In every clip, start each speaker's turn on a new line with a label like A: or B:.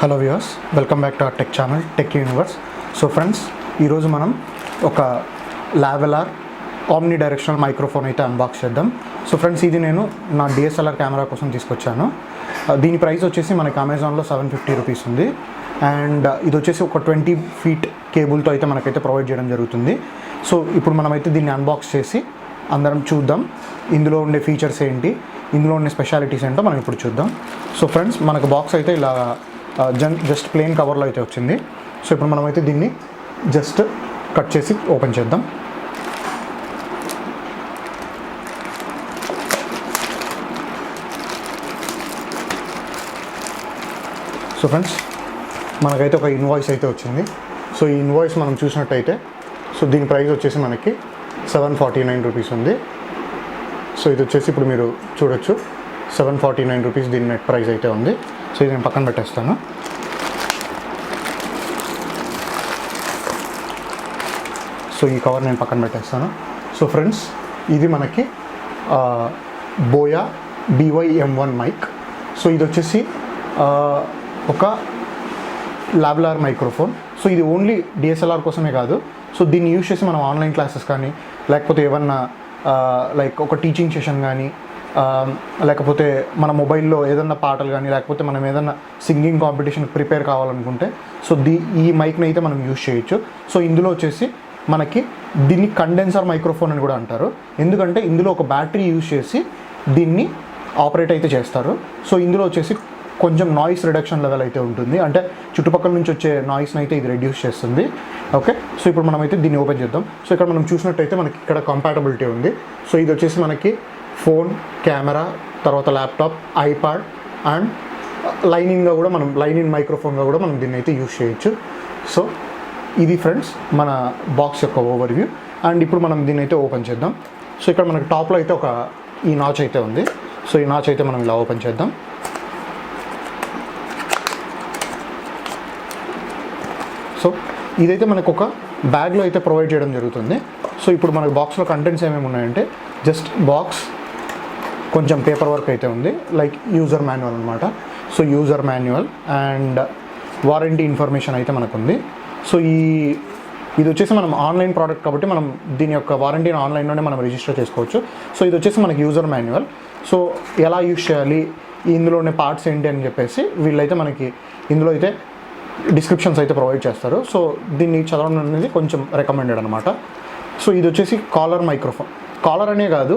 A: Hello viewers, welcome back to our tech channel tech universe. So friends, ఈరోజు మనం ఒక లావెలార్ ఆమ్నిడైరెక్షనల్ microphone అయితే unbox చేద్దాం. సో ఫ్రెండ్స్, ఇది నేను నా డిఎస్ఎల్ఆర్ కెమెరా కోసం తీసుకొచ్చాను. దీని ప్రైస్ వచ్చేసి మనకి అమెజాన్లో 750 రూపీస్ ఉంది. అండ్ ఇది వచ్చేసి ఒక 20 feet కేబుల్తో అయితే మనకైతే ప్రొవైడ్ చేయడం జరుగుతుంది. సో ఇప్పుడు మనమైతే దీన్ని అన్బాక్స్ చేసి అందరం చూద్దాం. ఇందులో ఉండే ఫీచర్స్ ఏంటి, ఇందులో ఉండే స్పెషాలిటీస్ ఏంటో మనం ఇప్పుడు చూద్దాం. సో ఫ్రెండ్స్, మనకు బాక్స్ అయితే ఇలా జస్ట్ ప్లెయిన్ కవర్లో అయితే వచ్చింది. సో ఇప్పుడు మనమైతే దీన్ని జస్ట్ కట్ చేసి ఓపెన్ చేద్దాం. సో ఫ్రెండ్స్, మనకైతే ఒక ఇన్వాయిస్ అయితే వచ్చింది. సో ఈ ఇన్వాయిస్ మనం చూసినట్టయితే సో దీని ప్రైస్ వచ్చేసి మనకి 749 రూపీస్ ఉంది. సో ఇది వచ్చేసి ఇప్పుడు మీరు చూడొచ్చు 749 రూపీస్ దీని నెట్ ప్రైస్ అయితే ఉంది. సో ఇది నేను పక్కన పెట్టేస్తాను. సో ఈ కవర్ నేను పక్కన పెట్టేస్తాను. సో ఫ్రెండ్స్, ఇది మనకి బోయా BY-M1 మైక్. సో ఇది వచ్చేసి ఒక లావెలార్ మైక్రోఫోన్. సో ఇది ఓన్లీ డిఎస్ఎల్ఆర్ కోసమే కాదు. సో దీన్ని యూజ్ చేసి మనం ఆన్లైన్ క్లాసెస్ కానీ, లేకపోతే ఏమన్నా లైక్ ఒక టీచింగ్ సెషన్ కానీ, లేకపోతే మన మొబైల్లో ఏదన్నా పాటలు కానీ, లేకపోతే మనం ఏదన్నా సింగింగ్ కాంపిటీషన్ ప్రిపేర్ కావాలనుకుంటే సో ఈ మైక్ని అయితే మనం యూజ్ చేయొచ్చు. సో ఇందులో వచ్చేసి మనకి దీన్ని కండెన్సర్ మైక్రోఫోన్ అని కూడా అంటారు. ఎందుకంటే ఇందులో ఒక బ్యాటరీ యూజ్ చేసి దీన్ని ఆపరేట్ అయితే చేస్తారు. సో ఇందులో వచ్చేసి కొంచెం నాయిస్ రిడక్షన్ లెవెల్ అయితే ఉంటుంది. అంటే చుట్టుపక్కల నుంచి వచ్చే నాయిస్ని అయితే ఇది రెడ్యూస్ చేస్తుంది. ఓకే, సో ఇప్పుడు మనమైతే దీన్ని ఓపెన్ చేద్దాం. సో ఇక్కడ మనం చూసినట్టయితే మనకి ఇక్కడ కంపాటబిలిటీ ఉంది. సో ఇది వచ్చేసి మనకి ఫోన్, కెమెరా, తర్వాత ల్యాప్టాప్, ఐప్యాడ్ అండ్ లైనింగ్గా కూడా మనం లైనింగ్ మైక్రోఫోన్గా కూడా మనం దీన్ని అయితే యూజ్ చేయొచ్చు. సో ఇది ఫ్రెండ్స్ మన బాక్స్ యొక్క ఓవర్వ్యూ. అండ్ ఇప్పుడు మనం దీన్ని అయితే ఓపెన్ చేద్దాం. సో ఇక్కడ మనకి టాప్లో అయితే ఒక ఈ నాచ్ అయితే ఉంది. సో ఈ నాచ్ అయితే మనం ఇలా ఓపెన్ చేద్దాం. సో ఇదైతే మనకు ఒక బ్యాగ్లో అయితే ప్రొవైడ్ చేయడం జరుగుతుంది. సో ఇప్పుడు మనకు బాక్స్లో కంటెంట్స్ ఏమేమి ఉన్నాయంటే జస్ట్ బాక్స్, కొంచెం పేపర్ వర్క్ అయితే ఉంది, లైక్ యూజర్ మాన్యువల్ అనమాట. So user manual and warranty information అయితే మనకు ఉంది. సో ఇది వచ్చేసి మనం ఆన్లైన్ ప్రోడక్ట్ కాబట్టి మనం దీని యొక్క వారంటీని ఆన్లైన్లోనే మనం రిజిస్టర్ చేసుకోవచ్చు. సో ఇది వచ్చేసి మనకి యూజర్ మాన్యువల్. సో ఎలా యూజ్ చేయాలి, ఇందులో ఉండే పార్ట్స్ ఏంటి అని చెప్పేసి వీళ్ళైతే మనకి ఇందులో అయితే డిస్క్రిప్షన్స్ అయితే ప్రొవైడ్ చేస్తారు. సో దీన్ని చదవడం అనేది కొంచెం రికమెండెడ్ అనమాట. సో ఇది వచ్చేసి కాలర్ మైక్రోఫోన్. కాలర్ అనే కాదు,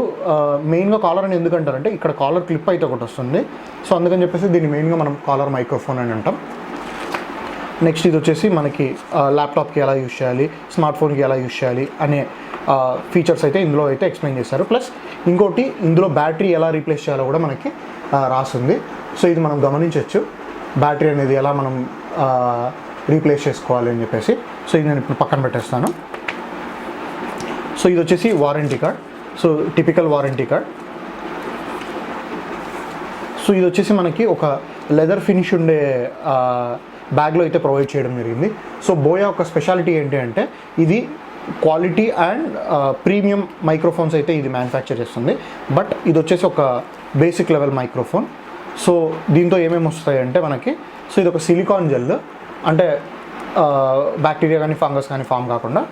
A: మెయిన్గా కాలర్ అని ఎందుకంటారంటే ఇక్కడ కాలర్ క్లిప్ అయితే ఒకటి వస్తుంది. సో అందుకని చెప్పేసి దీన్ని మెయిన్గా మనం కాలర్ మైక్రోఫోన్ అని అంటాం. నెక్స్ట్ ఇది వచ్చేసి మనకి ల్యాప్టాప్కి ఎలా యూజ్ చేయాలి, స్మార్ట్ ఫోన్కి ఎలా యూజ్ చేయాలి అనే ఫీచర్స్ అయితే ఇందులో అయితే ఎక్స్ప్లెయిన్ చేస్తారు. ప్లస్ ఇంకోటి ఇందులో బ్యాటరీ ఎలా రీప్లేస్ చేయాలో కూడా మనకి రాస్తుంది. సో ఇది మనం గమనించవచ్చు, బ్యాటరీ అనేది ఎలా మనం రీప్లేస్ చేసుకోవాలి అని చెప్పేసి. సో ఇది నేను ఇప్పుడు పక్కన పెట్టేస్తాను. సో ఇది వచ్చేసి warranty card. So typical warranty card. So ఇది వచ్చేసి మనకి ఒక లెదర్ ఫినిష్ ఉండే బ్యాగ్లో అయితే ప్రొవైడ్ చేయడం జరిగింది. సో బోయా ఒక స్పెషాలిటీ ఏంటి అంటే ఇది క్వాలిటీ అండ్ ప్రీమియం మైక్రోఫోన్స్ అయితే ఇది మ్యానుఫ్యాక్చర్ చేస్తుంది. బట్ ఇది వచ్చేసి ఒక బేసిక్ లెవెల్ మైక్రోఫోన్. సో దీంతో ఏమేమి వస్తాయంటే మనకి, సో ఇది ఒక సిలికాన్ జెల్, అంటే బ్యాక్టీరియా కానీ ఫంగస్ కానీ ఫామ్ కాకుండా.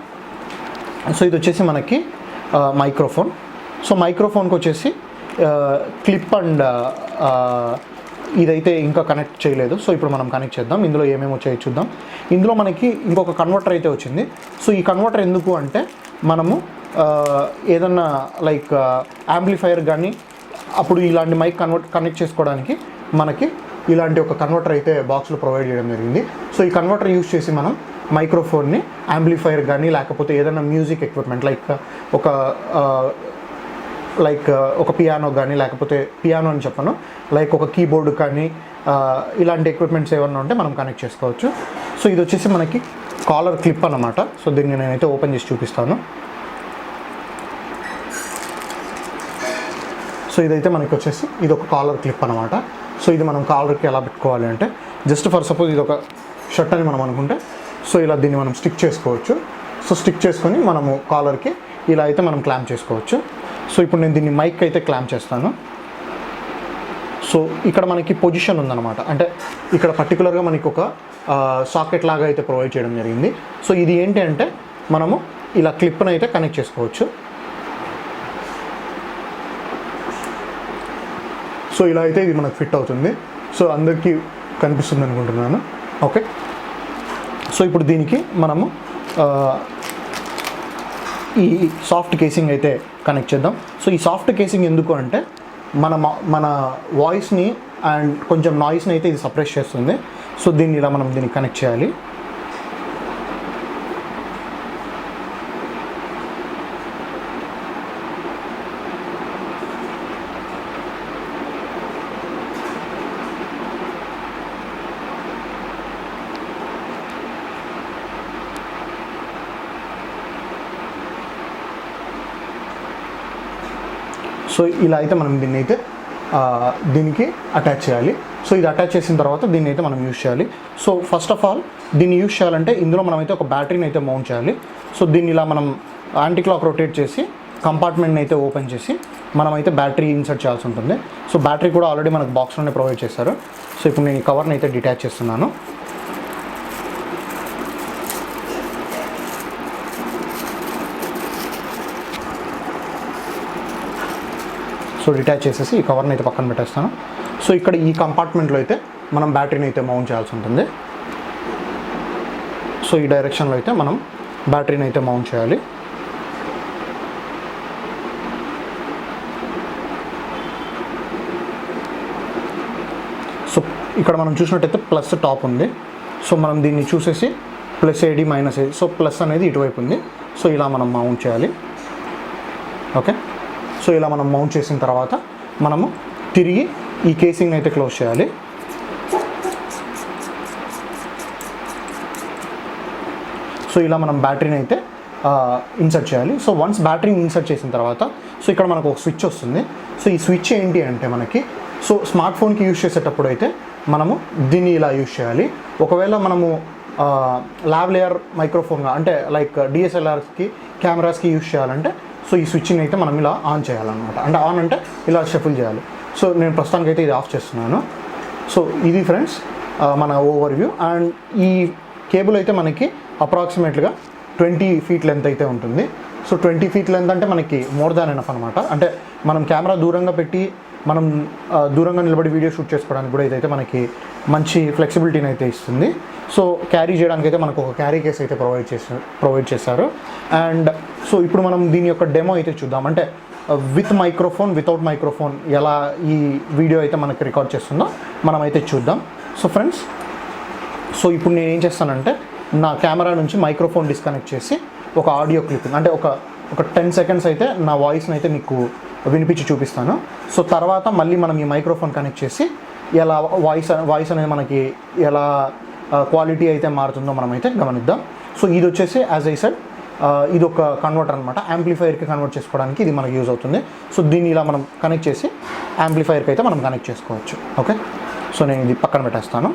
A: సో ఇది వచ్చేసి మనకి మైక్రోఫోన్. సో మైక్రోఫోన్కి వచ్చేసి క్లిప్ అండ్ ఇదైతే ఇంకా కనెక్ట్ చేయలేదు. సో ఇప్పుడు మనం కనెక్ట్ చేద్దాం. ఇందులో ఏమేమి వచ్చాయో చూద్దాం. ఇందులో మనకి ఇంకొక కన్వర్టర్ అయితే వచ్చింది. సో ఈ కన్వర్టర్ ఎందుకు అంటే మనము ఏదన్నా లైక్ యాంప్లిఫైయర్ కానీ అప్పుడు ఇలాంటి మైక్ కనెక్ట్ చేసుకోవడానికి మనకి ఇలాంటి ఒక కన్వర్టర్ అయితే బాక్స్లో ప్రొవైడ్ చేయడం జరిగింది. సో ఈ కన్వర్టర్ యూజ్ చేసి మనం మైక్రోఫోన్ని యాంప్లిఫైయర్ కానీ, లేకపోతే ఏదైనా మ్యూజిక్ ఎక్విప్మెంట్ లైక్ ఒక పియానో కానీ, లేకపోతే పియానో అని చెప్పను, లైక్ ఒక కీబోర్డు కానీ ఇలాంటి ఎక్విప్మెంట్స్ ఏమన్నా ఉంటే మనం కనెక్ట్ చేసుకోవచ్చు. సో ఇది వచ్చేసి మనకి కాలర్ క్లిప్ అన్నమాట. సో దీన్ని నేనైతే ఓపెన్ చేసి చూపిస్తాను. సో ఇదైతే మనకి వచ్చేసి ఇది ఒక కాలర్ క్లిప్ అనమాట. సో ఇది మనం కాలర్కి ఎలా పెట్టుకోవాలి అంటే జస్ట్ ఫర్ సపోజ్ ఇది ఒక షర్ట్ అని మనం అనుకుంటే సో ఇలా దీన్ని మనం స్టిక్ చేసుకోవచ్చు. సో స్టిక్ చేసుకొని మనము కాలర్కి ఇలా అయితే మనం క్లాంప్ చేసుకోవచ్చు. సో ఇప్పుడు నేను దీన్ని మైక్ అయితే క్లాంప్ చేస్తాను. సో సో ఇక్కడ మనకి పొజిషన్ ఉందన్నమాట, అంటే ఇక్కడ పర్టికులర్గా మనకి ఒక సాకెట్ లాగా అయితే ప్రొవైడ్ చేయడం జరిగింది. సో ఇది ఏంటి అంటే మనము ఇలా క్లిప్ను అయితే కనెక్ట్ చేసుకోవచ్చు. సో ఇలా అయితే ఇది మనకు ఫిట్ అవుతుంది. సో అందరికీ కనిపిస్తుంది అనుకుంటున్నాను. ఓకే, సో ఇప్పుడు దీనికి మనము ఈ సాఫ్ట్ కేసింగ్ అయితే కనెక్ట్ చేద్దాం. సో ఈ సాఫ్ట్ కేసింగ్ ఎందుకు అంటే మన వాయిస్ని అండ్ కొంచెం నాయిస్ని అయితే ఇది సప్రెస్ చేస్తుంది. సో దీన్ని ఇలా మనం దీన్ని కనెక్ట్ చేయాలి. సో ఇలా అయితే మనం దీనికి అటాచ్ చేయాలి. సో ఇది అటాచ్ చేసిన తర్వాత దీన్ని అయితే మనం యూజ్ చేయాలి. సో ఫస్ట్ ఆఫ్ ఆల్ దీన్ని యూజ్ చేయాలంటే ఇందులో మనమైతే ఒక బ్యాటరీని అయితే మౌంట్ చేయాలి. సో దీన్ని ఇలా మనం యాంటీ క్లాక్ రొటేట్ చేసి కంపార్ట్మెంట్ని అయితే ఓపెన్ చేసి మనమైతే బ్యాటరీ ఇన్సర్ట్ చేయాల్సి ఉంటుంది. సో బ్యాటరీ కూడా ఆల్రెడీ మనకు బాక్స్లోనే ప్రొవైడ్ చేశారు. సో ఇప్పుడు నేను ఈ కవర్ని అయితే డిటాచ్ చేస్తున్నాను. సో డిటాచ్ చేసేసి ఈ కవర్ని అయితే పక్కన పెట్టేస్తాను. సో ఇక్కడ ఈ కంపార్ట్మెంట్లో అయితే మనం బ్యాటరీని అయితే మౌంట్ చేయాల్సి ఉంటుంది. సో ఈ డైరెక్షన్లో అయితే మనం బ్యాటరీని అయితే మౌంట్ చేయాలి. సో ఇక్కడ మనం చూసినట్టయితే ప్లస్ టాప్ ఉంది. సో మనం దీన్ని చూసేసి plus AD minus AD, so plus అనేది ఇటువైపు ఉంది. సో ఇలా మనం మౌంట్ చేయాలి. ఓకే, సో ఇలా మనం మౌంట్ చేసిన తర్వాత మనము తిరిగి ఈ కేసింగ్ని అయితే క్లోజ్ చేయాలి. సో ఇలా మనం బ్యాటరీని అయితే ఇన్సర్ట్ చేయాలి. సో వన్స్ బ్యాటరీని ఇన్సర్ట్ చేసిన తర్వాత సో ఇక్కడ మనకు ఒక స్విచ్ వస్తుంది. సో ఈ స్విచ్ ఏంటి అంటే మనకి సో స్మార్ట్ ఫోన్కి యూజ్ చేసేటప్పుడు అయితే మనము దీన్ని ఇలా యూజ్ చేయాలి. ఒకవేళ మనము లావ్లియర్ మైక్రోఫోన్గా అంటే లైక్ డిఎస్ఎల్ఆర్స్కి కెమెరాస్కి యూజ్ చేయాలంటే సో ఈ స్విచ్ని అయితే మనం ఇలా ఆన్ చేయాలన్నమాట. అంటే ఆన్ అంటే ఇలా షఫుల్ చేయాలి. సో నేను ప్రస్తుతానికి అయితే ఇది ఆఫ్ చేస్తున్నాను. సో ఇది ఫ్రెండ్స్ మన ఓవర్వ్యూ. అండ్ ఈ కేబుల్ అయితే మనకి అప్రాక్సిమేట్గా 20 ఫీట్ లెంత్ అయితే ఉంటుంది. సో 20 ఫీట్ లెంత్ అంటే మనకి మోర్ దాన్ ఎనఫ్ అనమాట. అంటే మనం కెమెరా దూరంగా పెట్టి మనం దూరంగా నిలబడి వీడియో షూట్ చేసుకోవడానికి కూడా ఇదైతే మనకి మంచి ఫ్లెక్సిబిలిటీని అయితే ఇస్తుంది. సో క్యారీ చేయడానికి అయితే మనకు ఒక క్యారీ కేస్ అయితే ప్రొవైడ్ చేశారు. అండ్ సో ఇప్పుడు మనం దీని యొక్క డెమో అయితే చూద్దాం. అంటే విత్ మైక్రోఫోన్ వితౌట్ మైక్రోఫోన్ ఎలా ఈ వీడియో అయితే మనకి రికార్డ్ చేస్తుందో మనం అయితే చూద్దాం. సో ఫ్రెండ్స్, సో ఇప్పుడు నేను ఏం చేస్తానంటే నా కెమెరా నుంచి మైక్రోఫోన్ డిస్కనెక్ట్ చేసి ఒక ఆడియో క్లిప్పింగ్ అంటే ఒక 10 సెకండ్స్ అయితే నా వాయిస్ని అయితే మీకు వినిపించి చూపిస్తాను. సో తర్వాత మళ్ళీ మనం ఈ మైక్రోఫోన్ కనెక్ట్ చేసి ఎలా వాయిస్ అనేది మనకి ఎలా క్వాలిటీ అయితే మారుతుందో మనం అయితే గమనిద్దాం. సో ఇది వచ్చేసి యాజ్ ఐ సెడ్ ఇది ఒక కన్వర్టర్ అనమాట. యాంప్లిఫైర్కి కన్వర్ట్ చేసుకోవడానికి ఇది మనకు యూజ్ అవుతుంది. సో దీన్ని ఇలా మనం కనెక్ట్ చేసి యాంప్లిఫైర్కి అయితే మనం కనెక్ట్ చేసుకోవచ్చు. ఓకే, సో నేను ఇది పక్కన పెట్టేస్తాను.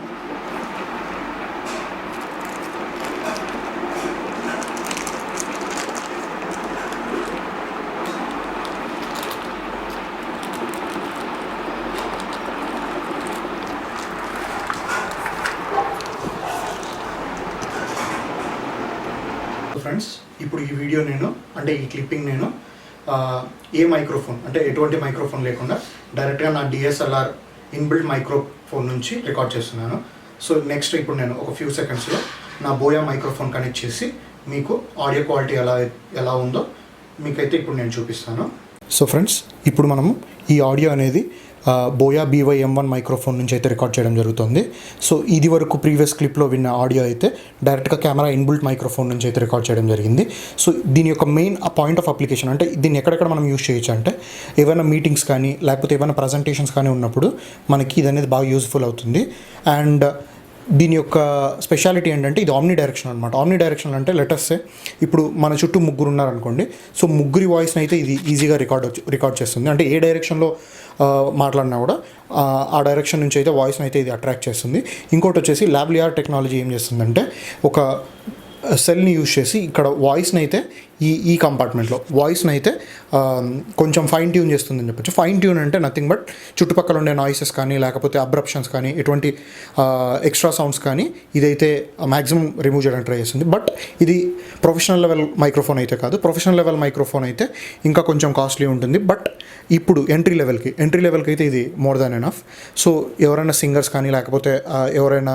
A: ఫ్రెండ్స్, ఇప్పుడు ఈ వీడియో అంటే ఈ క్లిప్పింగ్ ఏ మైక్రోఫోన్ అంటే ఎటువంటి మైక్రోఫోన్ లేకుండా డైరెక్ట్గా నా డిఎస్ఎల్ఆర్ ఇన్బిల్ట్ మైక్రోఫోన్ నుంచి రికార్డ్ చేస్తున్నాను. సో నెక్స్ట్ ఇప్పుడు నేను ఒక ఫ్యూ సెకండ్స్లో నా బోయా మైక్రోఫోన్ కనెక్ట్ చేసి మీకు ఆడియో క్వాలిటీ ఎలా ఉందో మీకైతే ఇప్పుడు నేను చూపిస్తాను. సో ఫ్రెండ్స్, ఇప్పుడు మనము ఈ ఆడియో అనేది బోయా BY-M1 మైక్రోఫోన్ నుంచి అయితే రికార్డ్ చేయడం జరుగుతుంది. సో ఇది వరకు ప్రీవియస్ క్లిప్లో విన్న ఆడియో అయితే డైరెక్ట్గా కెమెరా ఇన్బిల్ట్ మైక్రోఫోన్ నుంచి అయితే రికార్డ్ చేయడం జరిగింది. సో దీని యొక్క మెయిన్ పాయింట్ ఆఫ్ అప్లికేషన్ అంటే దీన్ని ఎక్కడెక్కడ మనం యూజ్ చేయొచ్చు అంటే ఏమైనా మీటింగ్స్ కానీ లేకపోతే ఏమైనా ప్రజెంటేషన్స్ కానీ ఉన్నప్పుడు మనకి ఇది అనేది బాగా యూజ్ఫుల్ అవుతుంది. అండ్ దీని యొక్క స్పెషాలిటీ ఏంటంటే ఇది ఆమ్నిడైరెక్షనల్ అనమాట. ఆమ్నిడైరెక్షనల్ అంటే లెటర్సే ఇప్పుడు మన చుట్టూ ముగ్గురు ఉన్నారనుకోండి, సో ముగ్గురి వాయిస్ని అయితే ఇది ఈజీగా రికార్డ్ చేస్తుంది. అంటే ఏ డైరెక్షన్లో మాట్లాడినా కూడా ఆ డైరెక్షన్ నుంచి అయితే వాయిస్ని అయితే ఇది అట్రాక్ట్ చేస్తుంది. ఇంకోటి వచ్చేసి లావ్లియర్ టెక్నాలజీ ఏం చేస్తుందంటే ఒక సెల్ని యూజ్ చేసి ఇక్కడ వాయిస్ని అయితే ఈ కంపార్ట్మెంట్లో వాయిస్ని అయితే కొంచెం ఫైన్ ట్యూన్ చేస్తుందని చెప్పొచ్చు. ఫైన్ ట్యూన్ అంటే నథింగ్ బట్ చుట్టుపక్కల ఉండే నాయిసెస్ కానీ లేకపోతే అబ్రప్షన్స్ కానీ ఎటువంటి ఎక్స్ట్రా సౌండ్స్ కానీ ఇదైతే మ్యాక్సిమం రిమూవ్ చేయడానికి ట్రై చేస్తుంది. బట్ ఇది ప్రొఫెషనల్ లెవెల్ మైక్రోఫోన్ అయితే కాదు. ప్రొఫెషనల్ లెవెల్ మైక్రోఫోన్ అయితే ఇంకా కొంచెం కాస్ట్లీ ఉంటుంది. బట్ ఇప్పుడు ఎంట్రీ లెవెల్కి అయితే ఇది మోర్ దాన్ ఎనఫ్. సో ఎవరైనా సింగర్స్ కానీ లేకపోతే ఎవరైనా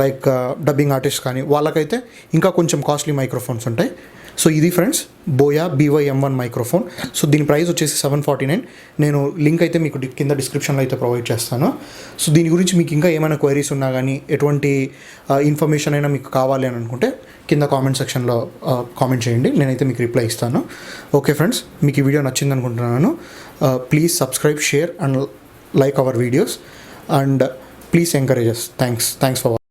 A: లైక్ డబ్బింగ్ ఆర్టిస్ట్ కానీ వాళ్ళకైతే ఇంకా కొంచెం కాస్ట్లీ మైక్రోఫోన్స్ ఉంటాయి. సో ఇది friends buoy BY-M1 microphone. So దీని ప్రైస్ వచ్చేసి $749. నేను లింక్ అయితే మీకు కింద డిస్క్రిప్షన్లో అయితే ప్రొవైడ్ చేస్తాను. సో దీని గురించి మీకు ఇంకా ఏమైనా క్వైరీస్ ఉన్నా కానీ ఎటువంటి ఇన్ఫర్మేషన్ అయినా మీకు కావాలి అని అనుకుంటే కింద కామెంట్ సెక్షన్లో కామెంట్ చేయండి, నేనైతే మీకు రిప్లై ఇస్తాను. ఓకే ఫ్రెండ్స్, మీకు ఈ వీడియో నచ్చింది అనుకుంటున్నాను. Please subscribe, share and like our videos and please encourage us. Thanks for watching.